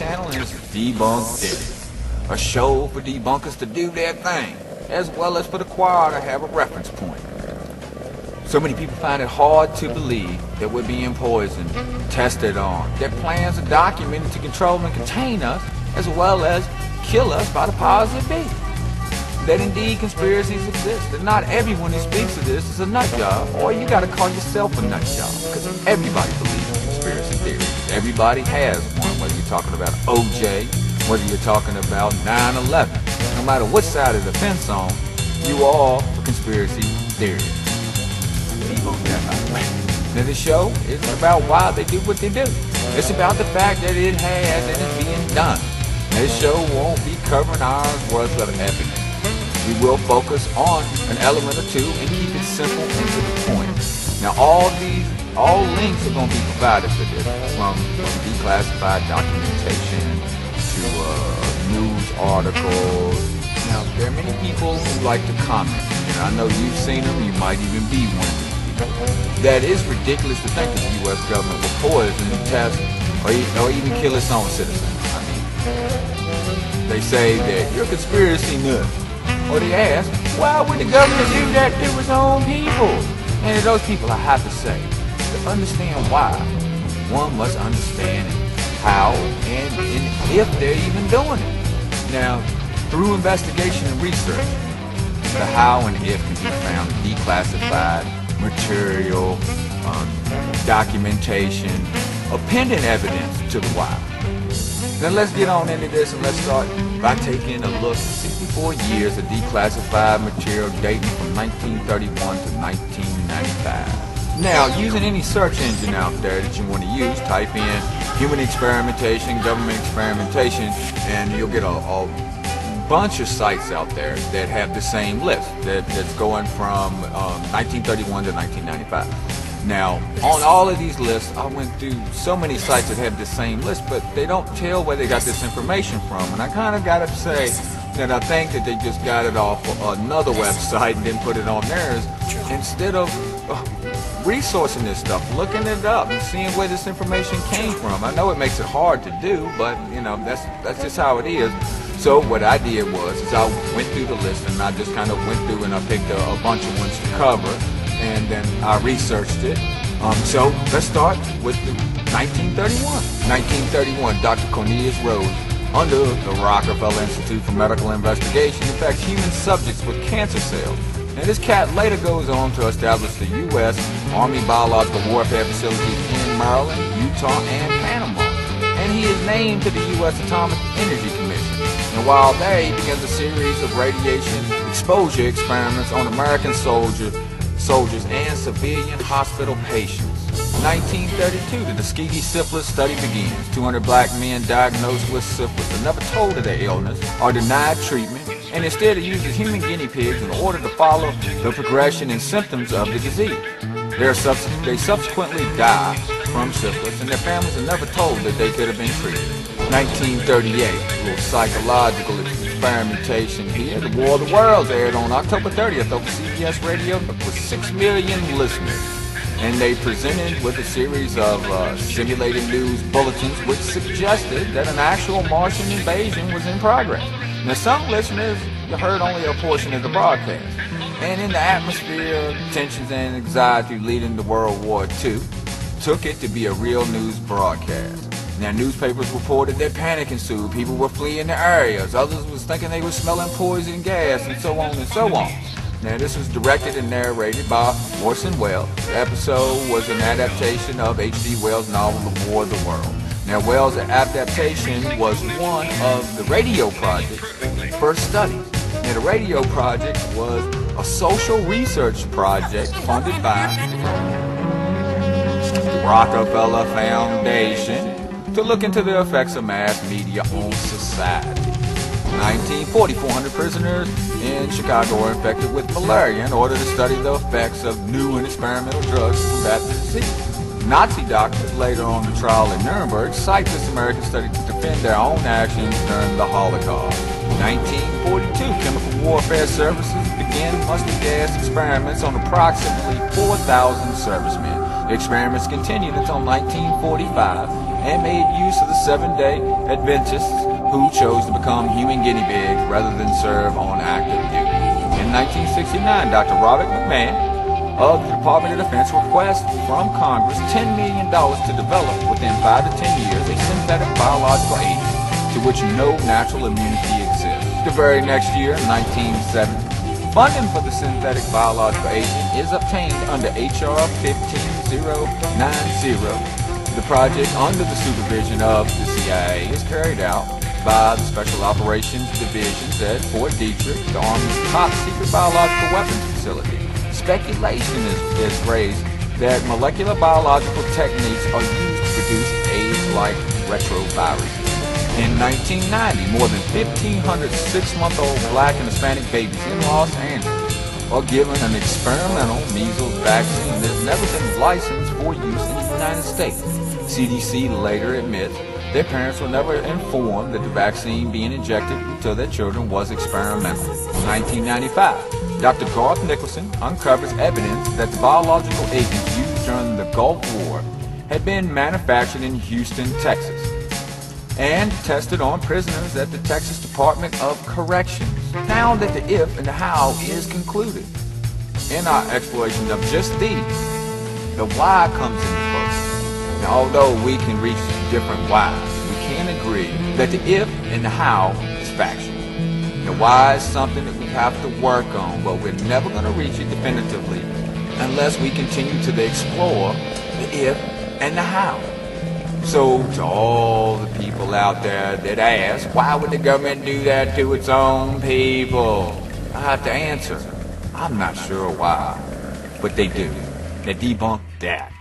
channel is Debunk This, a show for debunkers to do their thing, as well as for the choir to have a reference point. So many people find it hard to believe that we're being poisoned, tested on, that plans are documented to control and contain us, as well as kill us by the powers that be. That indeed conspiracies exist, that not everyone who speaks of this is a nut job, or you gotta call yourself a nut job, because everybody believes in conspiracy theories. Everybody has one, whether you're talking about OJ, whether you're talking about 9/11. No matter what side of the fence on, you all are conspiracy theories. Now the show is about why they do what they do. It's about the fact that it has and is being done. This show won't be covering hours worth of evidence. We will focus on an element or two and keep it simple and to the point. Now all links are going to be provided for this, from declassified documentation to news articles. Now there are many people who like to comment, and I know you've seen them, you might even be one of these people. That is ridiculous to think that the U.S. government will poison, test, or even kill its own citizens. I mean, they say that you're a conspiracy nut. Or they ask, why would the government do that to its own people? And to those people I have to say, to understand why, one must understand how and if they're even doing it. Now, through investigation and research, the how and if can be found in declassified material, documentation, appending evidence to the why. Now let's get on into this, and let's start by taking a look at 64 years of declassified material dating from 1931 to 1995. Now, using any search engine out there that you want to use, type in human experimentation, government experimentation, and you'll get a bunch of sites out there that have the same list that's going from 1931 to 1995. Now, on all of these lists, I went through so many sites that have the same list, but they don't tell where they got this information from. And I kind of got to say that I think that they just got it off another website and then put it on theirs, instead of resourcing this stuff, looking it up and seeing where this information came from. I know it makes it hard to do, but you know, that's just how it is. So what I did was I went through the list, and I just kind of went through and I picked a bunch of ones to cover. And then I researched it. So let's start with 1931. 1931, Dr. Cornelius Rose, under the Rockefeller Institute for Medical Investigation, infects human subjects with cancer cells. And this cat later goes on to establish the U.S. Army Biological Warfare facilities in Maryland, Utah, and Panama. And he is named to the U.S. Atomic Energy Commission. And while there, he begins a series of radiation exposure experiments on American soldiers and civilian hospital patients. 1932, the Tuskegee syphilis study begins. 200 black men diagnosed with syphilis are never told of their illness or denied treatment, and instead are used as human guinea pigs in order to follow the progression and symptoms of the disease. They subsequently die from syphilis, and their families are never told that they could have been treated. 1938, a little psychological experimentation here. The War of the Worlds aired on October 30th over CBS Radio with 6 million listeners. And they presented with a series of simulated news bulletins which suggested that an actual Martian invasion was in progress. Now, some listeners heard only a portion of the broadcast. And in the atmosphere, tensions and anxiety leading to World War II took it to be a real news broadcast. Now, newspapers reported that panic ensued. People were fleeing the areas. Others was thinking they were smelling poison gas, and so on and so on. Now, this was directed and narrated by Orson Welles. The episode was an adaptation of H.G. Wells' novel The War of the World. Now, Wells' adaptation was one of the Radio Project's first studies. Now, the Radio Project was a social research project funded by the Rockefeller Foundation to look into the effects of mass media on society. 1940, 400 prisoners in Chicago were infected with malaria in order to study the effects of new and experimental drugs to combat the disease. Nazi doctors later on the trial in Nuremberg cite this American study to defend their own actions during the Holocaust. 1942, chemical warfare services began mustard gas experiments on approximately 4,000 servicemen. The experiments continued until 1945, and made use of the Seventh-day Adventists who chose to become human guinea pigs rather than serve on active duty. In 1969, Dr. Robert McMahon of the Department of Defense requests from Congress $10 million to develop within 5 to 10 years a synthetic biological agent to which no natural immunity exists. The very next year, 1970, funding for the synthetic biological agent is obtained under H.R. 15090. The project, under the supervision of the CIA, is carried out by the Special Operations Divisions at Fort Detrick, the Army's top secret biological weapons facility. Speculation is raised that molecular biological techniques are used to produce AIDS-like retroviruses. In 1990, more than 1,500 6-month-old black and Hispanic babies in Los Angeles are given an experimental measles vaccine that has never been licensed for use in the United States. CDC later admits their parents were never informed that the vaccine being injected into their children was experimental. In 1995, Dr. Garth Nicholson uncovers evidence that the biological agents used during the Gulf War had been manufactured in Houston, Texas, and tested on prisoners at the Texas Department of Corrections. Now that the if and the how is concluded, in our exploration of just these, the why comes into focus. Now, although we can reach different whys, we can agree that the if and the how is factual. The why is something that we have to work on, but we're never going to reach it definitively unless we continue to explore the if and the how. So, to all the people out there that ask, why would the government do that to its own people? I have to answer, I'm not sure why, but they do. They debunk that.